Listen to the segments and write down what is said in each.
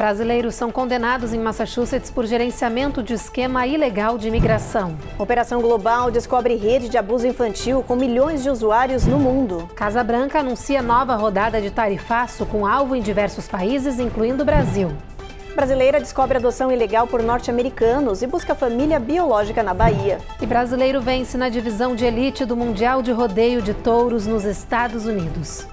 Brasileiros são condenados em Massachusetts por gerenciamento de esquema ilegal de imigração. Operação Global descobre rede de abuso infantil com milhões de usuários no mundo. Casa Branca anuncia nova rodada de tarifaço com alvo em diversos países, incluindo o Brasil. Brasileira descobre adoção ilegal por norte-americanos e busca família biológica na Bahia. E brasileiro vence na divisão de elite do Mundial de Rodeio de Touros nos Estados Unidos.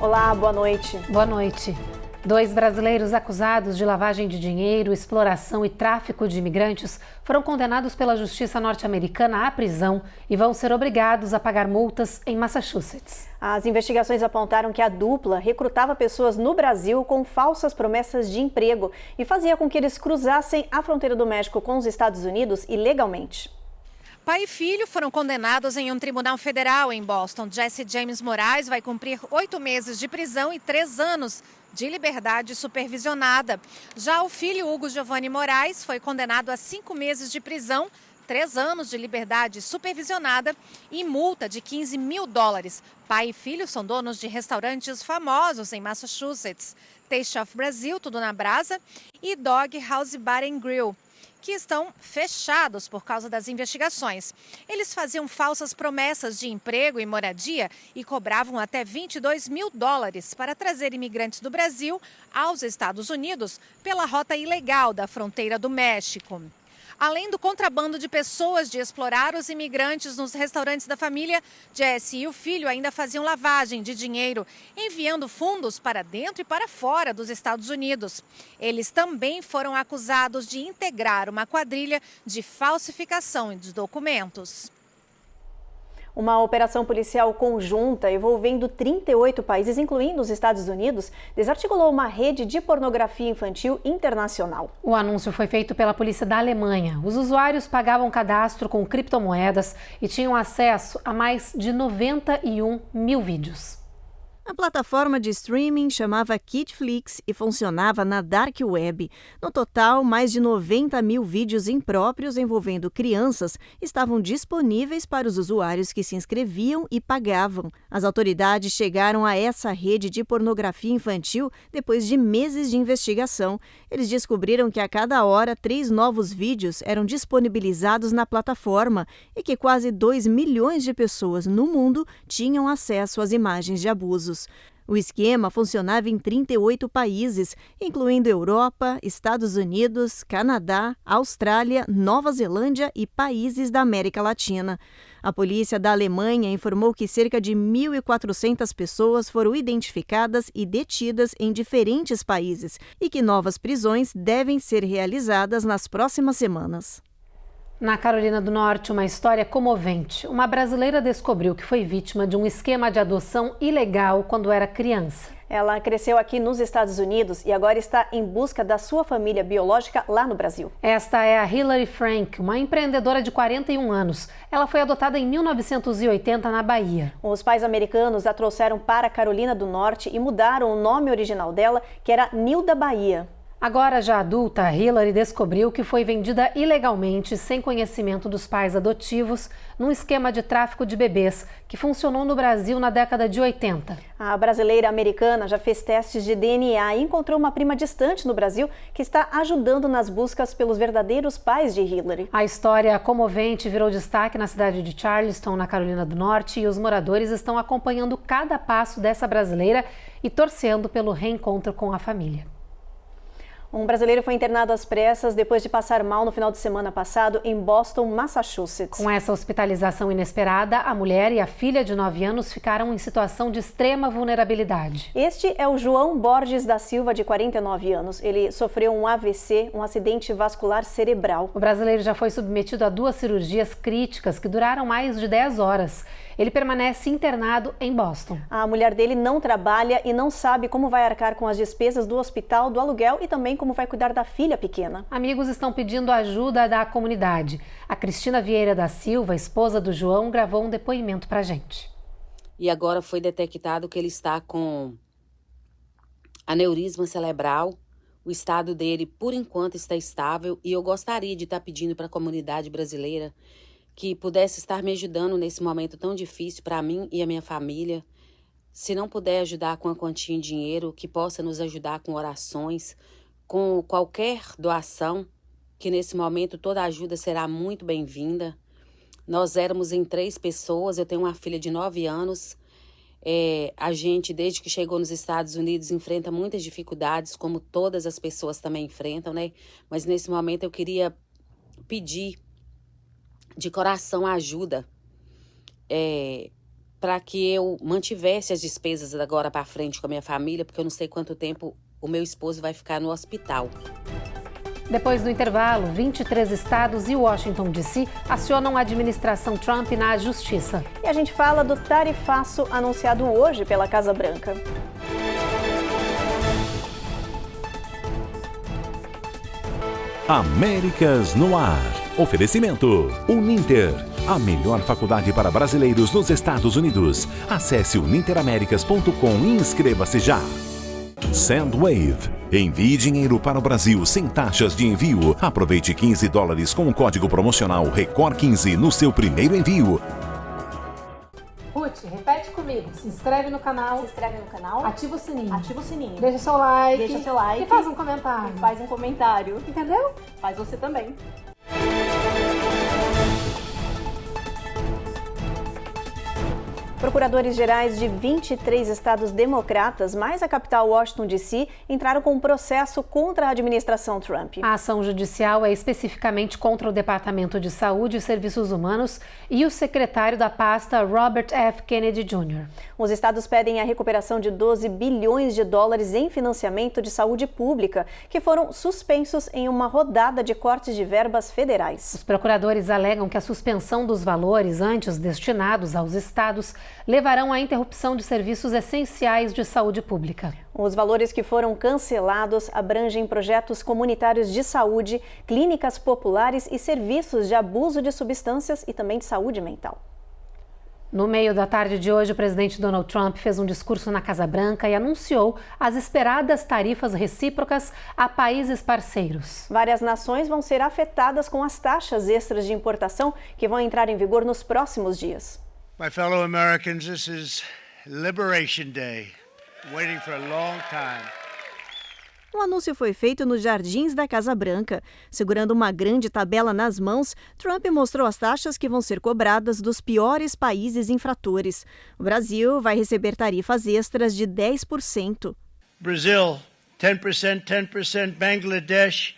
Olá, boa noite. Boa noite. 2 brasileiros acusados de lavagem de dinheiro, exploração e tráfico de imigrantes foram condenados pela justiça norte-americana à prisão e vão ser obrigados a pagar multas em Massachusetts. As investigações apontaram que a dupla recrutava pessoas no Brasil com falsas promessas de emprego e fazia com que eles cruzassem a fronteira do México com os Estados Unidos ilegalmente. Pai e filho foram condenados em um tribunal federal em Boston. Jesse James Moraes vai cumprir 8 meses de prisão e 3 anos de liberdade supervisionada. Já o filho Hugo Giovanni Moraes foi condenado a 5 meses de prisão, 3 anos de liberdade supervisionada e multa de $15 mil. Pai e filho são donos de restaurantes famosos em Massachusetts. Taste of Brasil, Tudo na Brasa, e Dog House Bar and Grill, que estão fechados por causa das investigações. Eles faziam falsas promessas de emprego e moradia e cobravam até $22 mil para trazer imigrantes do Brasil aos Estados Unidos pela rota ilegal da fronteira do México. Além do contrabando de pessoas de explorar os imigrantes nos restaurantes da família, Jesse e o filho ainda faziam lavagem de dinheiro, enviando fundos para dentro e para fora dos Estados Unidos. Eles também foram acusados de integrar uma quadrilha de falsificação de documentos. Uma operação policial conjunta envolvendo 38 países, incluindo os Estados Unidos, desarticulou uma rede de pornografia infantil internacional. O anúncio foi feito pela polícia da Alemanha. Os usuários pagavam cadastro com criptomoedas e tinham acesso a mais de 91 mil vídeos. A plataforma de streaming chamava Kidflix e funcionava na Dark Web. No total, mais de 90 mil vídeos impróprios envolvendo crianças estavam disponíveis para os usuários que se inscreviam e pagavam. As autoridades chegaram a essa rede de pornografia infantil depois de meses de investigação. Eles descobriram que a cada hora 3 novos vídeos eram disponibilizados na plataforma e que quase 2 milhões de pessoas no mundo tinham acesso às imagens de abusos. O esquema funcionava em 38 países, incluindo Europa, Estados Unidos, Canadá, Austrália, Nova Zelândia e países da América Latina. A polícia da Alemanha informou que cerca de 1.400 pessoas foram identificadas e detidas em diferentes países e que novas prisões devem ser realizadas nas próximas semanas. Na Carolina do Norte, uma história comovente. Uma brasileira descobriu que foi vítima de um esquema de adoção ilegal quando era criança. Ela cresceu aqui nos Estados Unidos e agora está em busca da sua família biológica lá no Brasil. Esta é a Hilary Frank, uma empreendedora de 41 anos. Ela foi adotada em 1980 na Bahia. Os pais americanos a trouxeram para a Carolina do Norte e mudaram o nome original dela, que era Nilda Bahia. Agora, já adulta, Hilary descobriu que foi vendida ilegalmente, sem conhecimento dos pais adotivos, num esquema de tráfico de bebês que funcionou no Brasil na década de 80. A brasileira americana já fez testes de DNA e encontrou uma prima distante no Brasil que está ajudando nas buscas pelos verdadeiros pais de Hilary. A história comovente virou destaque na cidade de Charleston, na Carolina do Norte, e os moradores estão acompanhando cada passo dessa brasileira e torcendo pelo reencontro com a família. Um brasileiro foi internado às pressas depois de passar mal no final de semana passado em Boston, Massachusetts. Com essa hospitalização inesperada, a mulher e a filha de 9 anos ficaram em situação de extrema vulnerabilidade. Este é o João Borges da Silva, de 49 anos. Ele sofreu um AVC, um acidente vascular cerebral. O brasileiro já foi submetido a 2 cirurgias críticas que duraram mais de 10 horas. Ele permanece internado em Boston. A mulher dele não trabalha e não sabe como vai arcar com as despesas do hospital, do aluguel e também como vai cuidar da filha pequena. Amigos estão pedindo ajuda da comunidade. A Cristina Vieira da Silva, esposa do João, gravou um depoimento pra gente. E agora foi detectado que ele está com aneurisma cerebral. O estado dele, por enquanto, está estável e eu gostaria de estar pedindo para a comunidade brasileira que pudesse estar me ajudando nesse momento tão difícil para mim e a minha família. Se não puder ajudar com a quantia em dinheiro, que possa nos ajudar com orações, com qualquer doação, que nesse momento toda ajuda será muito bem-vinda. Nós éramos em 3 pessoas, eu tenho uma filha de 9 anos. A gente, desde que chegou nos Estados Unidos, enfrenta muitas dificuldades, como todas as pessoas também enfrentam, né? Mas nesse momento eu queria pedir de coração ajuda para que eu mantivesse as despesas agora para frente com a minha família, porque eu não sei quanto tempo o meu esposo vai ficar no hospital. Depois do intervalo, 23 estados e Washington, D.C. acionam a administração Trump na justiça. E a gente fala do tarifaço anunciado hoje pela Casa Branca. Américas no ar. Oferecimento Uninter, a melhor faculdade para brasileiros nos Estados Unidos. Acesse uninteraméricas.com e inscreva-se já. Sendwave. Envie dinheiro para o Brasil sem taxas de envio. Aproveite $15 com o código promocional RECOR15 no seu primeiro envio. Ruth, repete comigo. Se inscreve no canal. Se inscreve no canal. Ativa o sininho. Ativa o sininho. Deixa seu like. Deixa seu like. E faz um comentário. E faz um comentário. Entendeu? Faz você também. Procuradores gerais de 23 estados democratas, mais a capital Washington, D.C., entraram com um processo contra a administração Trump. A ação judicial é especificamente contra o Departamento de Saúde e Serviços Humanos e o secretário da pasta, Robert F. Kennedy Jr. Os estados pedem a recuperação de $12 bilhões em financiamento de saúde pública, que foram suspensos em uma rodada de cortes de verbas federais. Os procuradores alegam que a suspensão dos valores antes destinados aos estados levarão à interrupção de serviços essenciais de saúde pública. Os valores que foram cancelados abrangem projetos comunitários de saúde, clínicas populares e serviços de abuso de substâncias e também de saúde mental. No meio da tarde de hoje, o presidente Donald Trump fez um discurso na Casa Branca e anunciou as esperadas tarifas recíprocas a países parceiros. Várias nações vão ser afetadas com as taxas extras de importação que vão entrar em vigor nos próximos dias. My fellow Americans, this is Liberation Day, waiting for a long time. O anúncio foi feito nos jardins da Casa Branca. Segurando uma grande tabela nas mãos, Trump mostrou as taxas que vão ser cobradas dos piores países infratores. O Brasil vai receber tarifas extras de 10%. Brazil, 10%, 10%. Bangladesh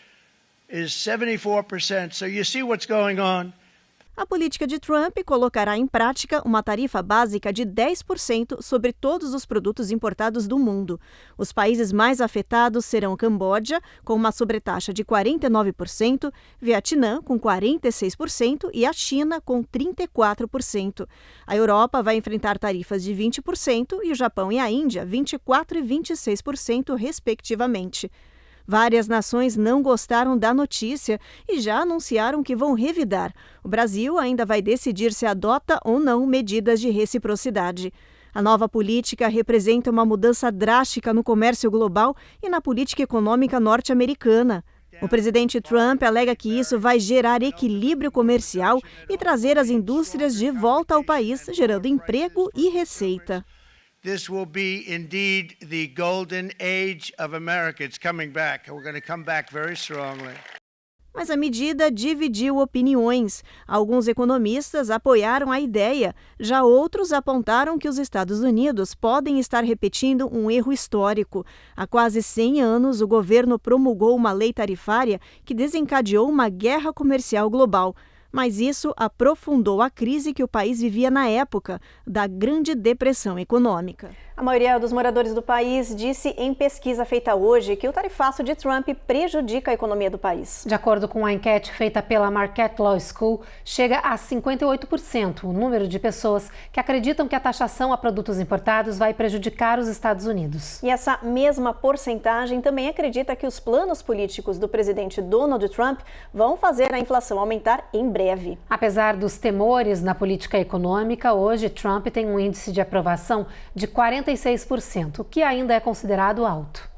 is 74%. So you see what's going on. A política de Trump colocará em prática uma tarifa básica de 10% sobre todos os produtos importados do mundo. Os países mais afetados serão Camboja, com uma sobretaxa de 49%, Vietnã, com 46% e a China, com 34%. A Europa vai enfrentar tarifas de 20% e o Japão e a Índia, 24% e 26%, respectivamente. Várias nações não gostaram da notícia e já anunciaram que vão revidar. O Brasil ainda vai decidir se adota ou não medidas de reciprocidade. A nova política representa uma mudança drástica no comércio global e na política econômica norte-americana. O presidente Trump alega que isso vai gerar equilíbrio comercial e trazer as indústrias de volta ao país, gerando emprego e receita. This will be indeed the golden age of America. It's coming back. We're going to come back very strongly. Mas a medida dividiu opiniões. Alguns economistas apoiaram a ideia, já outros apontaram que os Estados Unidos podem estar repetindo um erro histórico. Há quase 100 anos, o governo promulgou uma lei tarifária que desencadeou uma guerra comercial global. Mas isso aprofundou a crise que o país vivia na época da Grande Depressão Econômica. A maioria dos moradores do país disse em pesquisa feita hoje que o tarifaço de Trump prejudica a economia do país. De acordo com a enquete feita pela Marquette Law School, chega a 58% o número de pessoas que acreditam que a taxação a produtos importados vai prejudicar os Estados Unidos. E essa mesma porcentagem também acredita que os planos políticos do presidente Donald Trump vão fazer a inflação aumentar em breve. Apesar dos temores na política econômica, hoje Trump tem um índice de aprovação de 46%, o que ainda é considerado alto.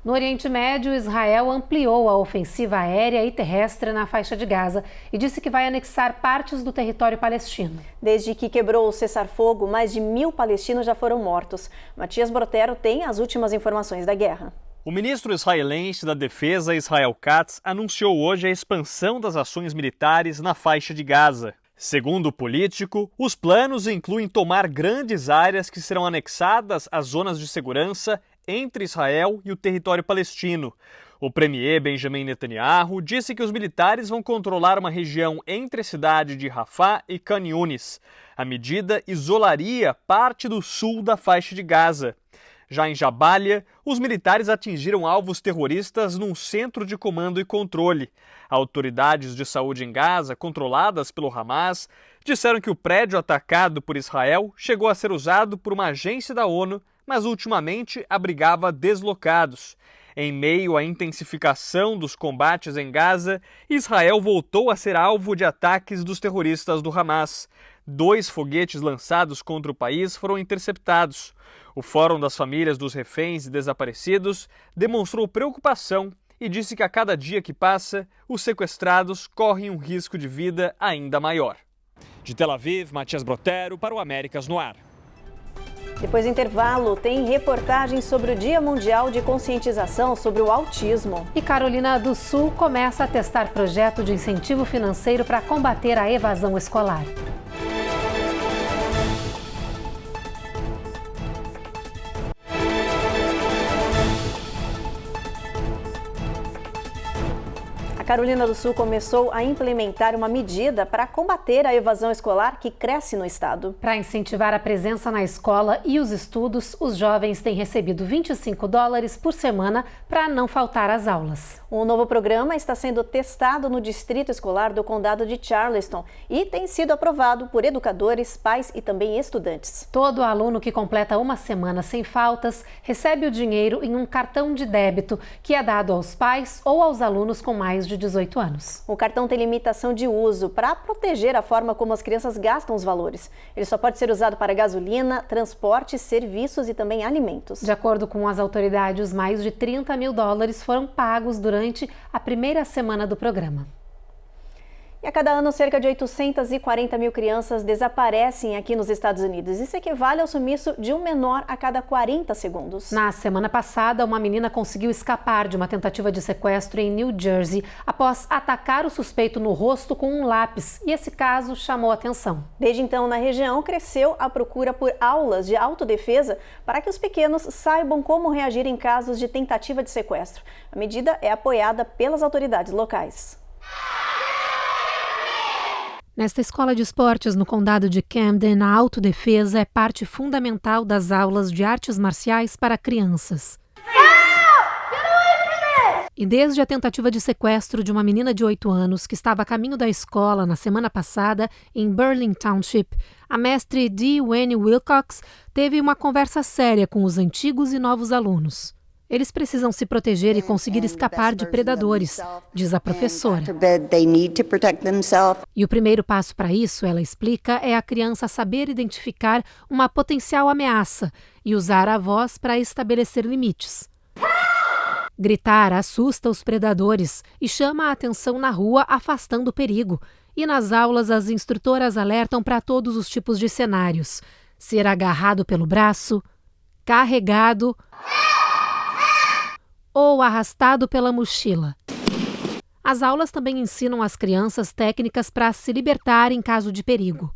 No Oriente Médio, Israel ampliou a ofensiva aérea e terrestre na faixa de Gaza e disse que vai anexar partes do território palestino. Desde que quebrou o cessar-fogo, mais de 1.000 palestinos já foram mortos. Matias Brotero tem as últimas informações da guerra. O ministro israelense da Defesa, Israel Katz, anunciou hoje a expansão das ações militares na faixa de Gaza. Segundo o político, os planos incluem tomar grandes áreas que serão anexadas às zonas de segurança entre Israel e o território palestino. O premier Benjamin Netanyahu disse que os militares vão controlar uma região entre a cidade de Rafah e Khan Yunis. A medida isolaria parte do sul da faixa de Gaza. Já em Jabalia, os militares atingiram alvos terroristas num centro de comando e controle. Autoridades de saúde em Gaza, controladas pelo Hamas, disseram que o prédio atacado por Israel chegou a ser usado por uma agência da ONU, mas ultimamente abrigava deslocados. Em meio à intensificação dos combates em Gaza, Israel voltou a ser alvo de ataques dos terroristas do Hamas. 2 foguetes lançados contra o país foram interceptados. O Fórum das Famílias dos Reféns e Desaparecidos demonstrou preocupação e disse que a cada dia que passa, os sequestrados correm um risco de vida ainda maior. De Tel Aviv, Matias Brotero para o Américas no Ar. Depois do intervalo, tem reportagem sobre o Dia Mundial de Conscientização sobre o Autismo. E Carolina do Sul começa a testar projeto de incentivo financeiro para combater a evasão escolar. A Carolina do Sul começou a implementar uma medida para combater a evasão escolar que cresce no estado. Para incentivar a presença na escola e os estudos, os jovens têm recebido $25 por semana para não faltar às aulas. Um novo programa está sendo testado no Distrito Escolar do Condado de Charleston e tem sido aprovado por educadores, pais e também estudantes. Todo aluno que completa uma semana sem faltas recebe o dinheiro em um cartão de débito que é dado aos pais ou aos alunos com mais de 18 anos. O cartão tem limitação de uso para proteger a forma como as crianças gastam os valores. Ele só pode ser usado para gasolina, transporte, serviços e também alimentos. De acordo com as autoridades, mais de $30 mil foram pagos durante a primeira semana do programa. E a cada ano, cerca de 840 mil crianças desaparecem aqui nos Estados Unidos. Isso equivale ao sumiço de um menor a cada 40 segundos. Na semana passada, uma menina conseguiu escapar de uma tentativa de sequestro em New Jersey após atacar o suspeito no rosto com um lápis. E esse caso chamou atenção. Desde então, na região, cresceu a procura por aulas de autodefesa para que os pequenos saibam como reagir em casos de tentativa de sequestro. A medida é apoiada pelas autoridades locais. Nesta escola de esportes no condado de Camden, a autodefesa é parte fundamental das aulas de artes marciais para crianças. E desde a tentativa de sequestro de uma menina de 8 anos que estava a caminho da escola na semana passada em Burling Township, a mestre Dee Wayne Wilcox teve uma conversa séria com os antigos e novos alunos. Eles precisam se proteger e conseguir escapar de predadores, diz a professora. E o primeiro passo para isso, ela explica, é a criança saber identificar uma potencial ameaça e usar a voz para estabelecer limites. Gritar assusta os predadores e chama a atenção na rua, afastando o perigo. E nas aulas, as instrutoras alertam para todos os tipos de cenários. Ser agarrado pelo braço, carregado ou arrastado pela mochila. As aulas também ensinam às crianças técnicas para se libertar em caso de perigo.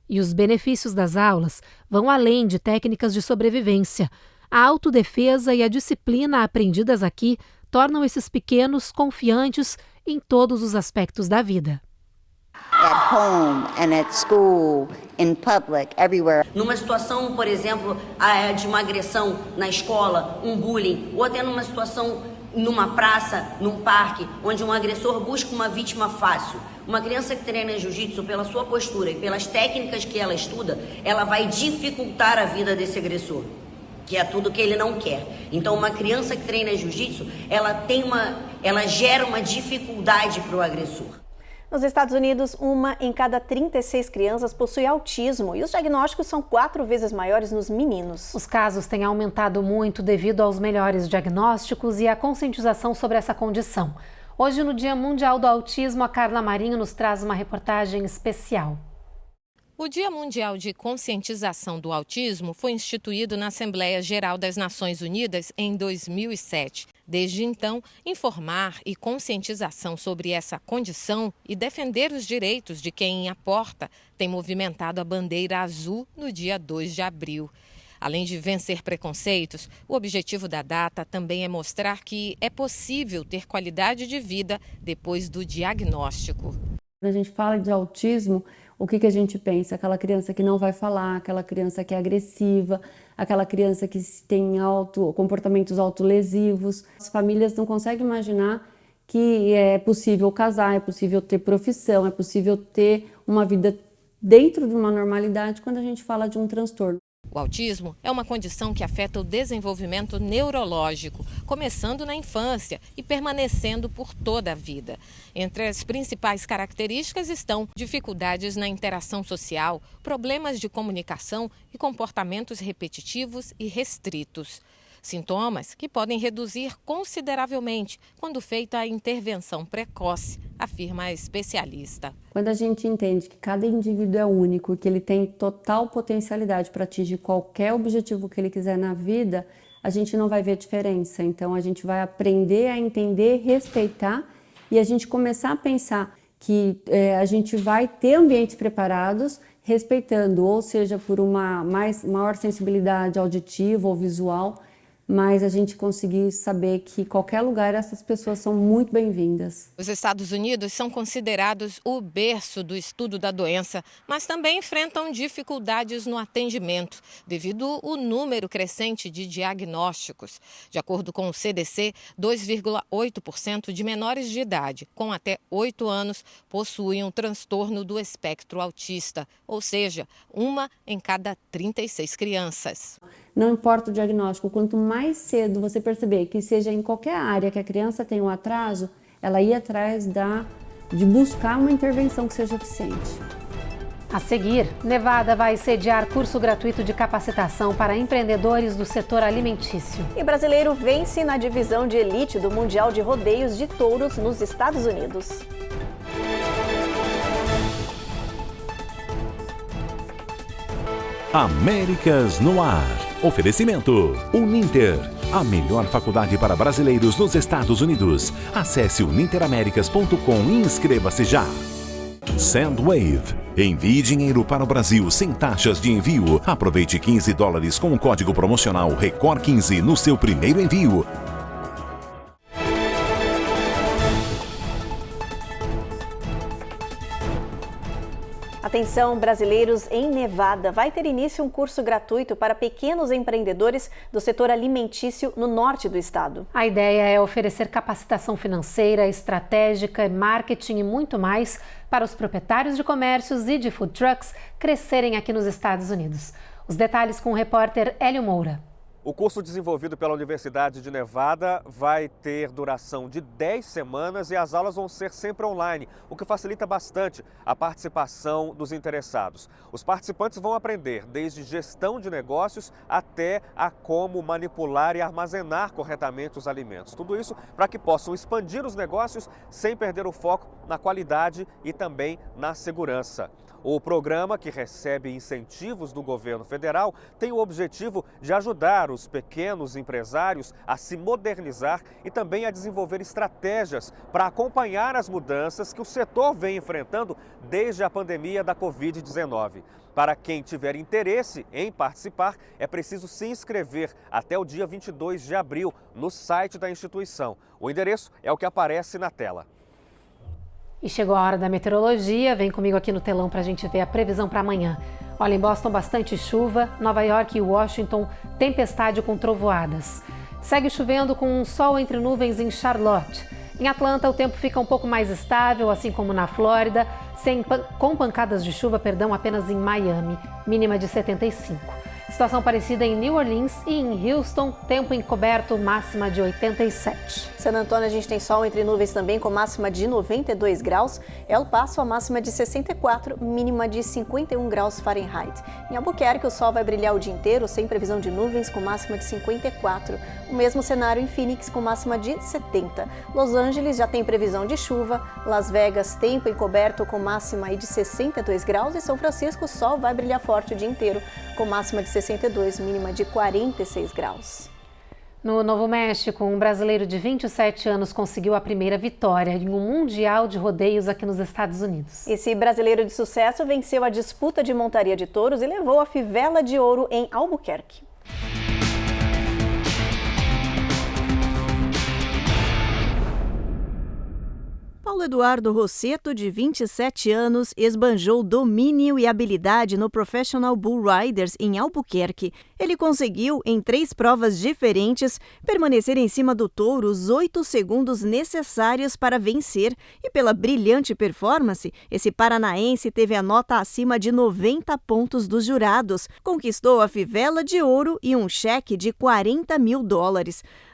E os benefícios das aulas vão além de técnicas de sobrevivência. A autodefesa e a disciplina aprendidas aqui tornam esses pequenos confiantes em todos os aspectos da vida. At home and at school, in public, everywhere. Numa situação, por exemplo, de uma agressão na escola, um bullying, ou até numa situação numa praça, num parque, onde um agressor busca uma vítima fácil. Uma criança que treina jiu-jitsu, pela sua postura e pelas técnicas que ela estuda, ela vai dificultar a vida desse agressor, que é tudo que ele não quer. Então, uma criança que treina jiu-jitsu, ela gera uma dificuldade para o agressor. Nos Estados Unidos, 1 em cada 36 crianças possui autismo e os diagnósticos são 4 vezes maiores nos meninos. Os casos têm aumentado muito devido aos melhores diagnósticos e à conscientização sobre essa condição. Hoje, no Dia Mundial do Autismo, a Carla Marinho nos traz uma reportagem especial. O Dia Mundial de Conscientização do Autismo foi instituído na Assembleia Geral das Nações Unidas em 2007. Desde então, informar e conscientização sobre essa condição e defender os direitos de quem a porta tem movimentado a bandeira azul no dia 2 de abril. Além de vencer preconceitos, o objetivo da data também é mostrar que é possível ter qualidade de vida depois do diagnóstico. Quando a gente fala de autismo, o que a gente pensa? Aquela criança que não vai falar, aquela criança que é agressiva, aquela criança que tem comportamentos autolesivos. As famílias não conseguem imaginar que é possível casar, é possível ter profissão, é possível ter uma vida dentro de uma normalidade quando a gente fala de um transtorno. O autismo é uma condição que afeta o desenvolvimento neurológico, começando na infância e permanecendo por toda a vida. Entre as principais características estão dificuldades na interação social, problemas de comunicação e comportamentos repetitivos e restritos. Sintomas que podem reduzir consideravelmente quando feita a intervenção precoce, afirma a especialista. Quando a gente entende que cada indivíduo é único e que ele tem total potencialidade para atingir qualquer objetivo que ele quiser na vida, a gente não vai ver diferença. Então a gente vai aprender a entender, respeitar e a gente começar a pensar que a gente vai ter ambientes preparados, respeitando, ou seja, por uma maior sensibilidade auditiva ou visual, mas a gente conseguir saber que em qualquer lugar essas pessoas são muito bem-vindas. Os Estados Unidos são considerados o berço do estudo da doença, mas também enfrentam dificuldades no atendimento, devido ao número crescente de diagnósticos. De acordo com o CDC, 2,8% de menores de idade, com até 8 anos, possuem um transtorno do espectro autista, ou seja, 1 em cada 36 crianças. Não importa o diagnóstico, quanto mais cedo você perceber que seja em qualquer área que a criança tem um atraso, ela ir atrás de buscar uma intervenção que seja eficiente. A seguir, Nevada vai sediar curso gratuito de capacitação para empreendedores do setor alimentício. E brasileiro vence na divisão de elite do Mundial de Rodeios de Touros nos Estados Unidos. Américas no Ar. Oferecimento Uninter, a melhor faculdade para brasileiros nos Estados Unidos. Acesse uninteraméricas.com e inscreva-se já. Sendwave. Envie dinheiro para o Brasil sem taxas de envio. Aproveite $15 com o código promocional RECOR15 no seu primeiro envio. Atenção, brasileiros em Nevada, vai ter início um curso gratuito para pequenos empreendedores do setor alimentício no norte do estado. A ideia é oferecer capacitação financeira, estratégica, marketing e muito mais para os proprietários de comércios e de food trucks crescerem aqui nos Estados Unidos. Os detalhes com o repórter Hélio Moura. O curso desenvolvido pela Universidade de Nevada vai ter duração de 10 semanas e as aulas vão ser sempre online, o que facilita bastante a participação dos interessados. Os participantes vão aprender desde gestão de negócios até a como manipular e armazenar corretamente os alimentos. Tudo isso para que possam expandir os negócios sem perder o foco na qualidade e também na segurança. O programa, que recebe incentivos do governo federal, tem o objetivo de ajudar os pequenos empresários a se modernizar e também a desenvolver estratégias para acompanhar as mudanças que o setor vem enfrentando desde a pandemia da Covid-19. Para quem tiver interesse em participar, é preciso se inscrever até o dia 22 de abril no site da instituição. O endereço é o que aparece na tela. E chegou a hora da meteorologia, vem comigo aqui no telão para a gente ver a previsão para amanhã. Olha, em Boston bastante chuva, Nova York e Washington tempestade com trovoadas. Segue chovendo com um sol entre nuvens em Charlotte. Em Atlanta o tempo fica um pouco mais estável, assim como na Flórida, com pancadas de chuva, apenas em Miami, mínima de 75. Situação parecida em New Orleans e em Houston, tempo encoberto, máxima de 87. San Antônio a gente tem sol entre nuvens também, com máxima de 92 graus. El Paso a máxima de 64, mínima de 51 graus Fahrenheit. Em Albuquerque o sol vai brilhar o dia inteiro, sem previsão de nuvens, com máxima de 54. O mesmo cenário em Phoenix, com máxima de 70. Los Angeles já tem previsão de chuva. Las Vegas, tempo encoberto, com máxima de 62 graus. E São Francisco, o sol vai brilhar forte o dia inteiro, com máxima de 62, mínima de 46 graus. No Novo México, um brasileiro de 27 anos conseguiu a primeira vitória em um mundial de rodeios aqui nos Estados Unidos. Esse brasileiro de sucesso venceu a disputa de montaria de touros e levou a fivela de ouro em Albuquerque. Paulo Eduardo Rosseto, de 27 anos, esbanjou domínio e habilidade no Professional Bull Riders em Albuquerque. Ele conseguiu, em 3 provas diferentes, permanecer em cima do touro os 8 segundos necessários para vencer. E pela brilhante performance, esse paranaense teve a nota acima de 90 pontos dos jurados. Conquistou a fivela de ouro e um cheque de $40 mil.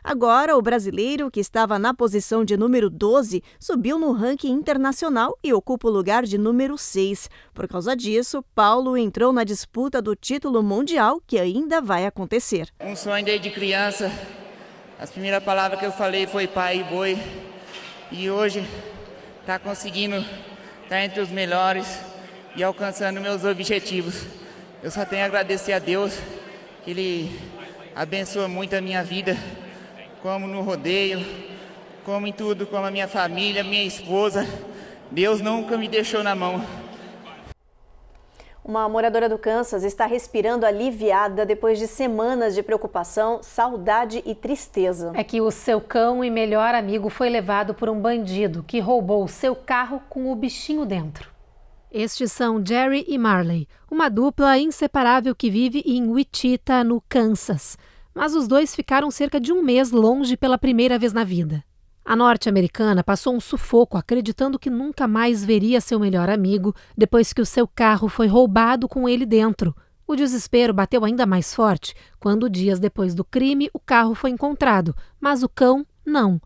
Agora, o brasileiro, que estava na posição de número 12, subiu no ranking internacional e ocupa o lugar de número 6. Por causa disso, Paulo entrou na disputa do título mundial, que ainda vai acontecer. Um sonho desde criança. As primeiras palavras que eu falei foi pai e boi. E hoje está conseguindo estar entre os melhores e alcançando meus objetivos. Eu só tenho a agradecer a Deus, que Ele abençoa muito a minha vida, como no rodeio, como em tudo, como a minha família, minha esposa. Deus nunca me deixou na mão. Uma moradora do Kansas está respirando aliviada depois de semanas de preocupação, saudade e tristeza. É que o seu cão e melhor amigo foi levado por um bandido que roubou o seu carro com o bichinho dentro. Estes são Jerry e Marley, uma dupla inseparável que vive em Wichita, no Kansas. Mas os dois ficaram cerca de um mês longe pela primeira vez na vida. A norte-americana passou um sufoco acreditando que nunca mais veria seu melhor amigo depois que o seu carro foi roubado com ele dentro. O desespero bateu ainda mais forte quando, dias depois do crime, o carro foi encontrado, mas o cão não.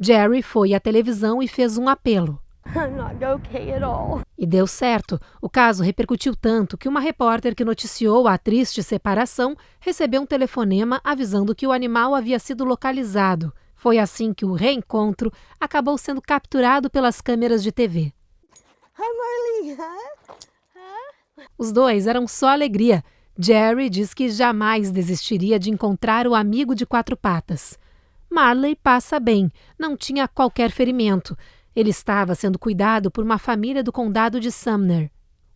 Jerry foi à televisão e fez um apelo. I'm not okay at all. E deu certo. O caso repercutiu tanto que uma repórter que noticiou a triste separação recebeu um telefonema avisando que o animal havia sido localizado. Foi assim que o reencontro acabou sendo capturado pelas câmeras de TV. Hi, Marley. Os dois eram só alegria. Jerry diz que jamais desistiria de encontrar o amigo de 4 patas. Marley passa bem, não tinha qualquer ferimento. Ele estava sendo cuidado por uma família do condado de Sumner.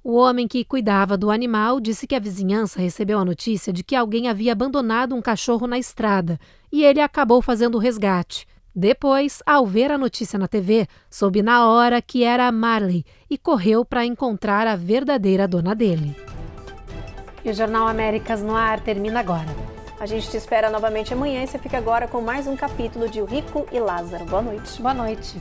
O homem que cuidava do animal disse que a vizinhança recebeu a notícia de que alguém havia abandonado um cachorro na estrada e ele acabou fazendo o resgate. Depois, ao ver a notícia na TV, soube na hora que era a Marley e correu para encontrar a verdadeira dona dele. E o Jornal Américas no Ar termina agora. A gente te espera novamente amanhã e você fica agora com mais um capítulo de O Rico e Lázaro. Boa noite. Boa noite.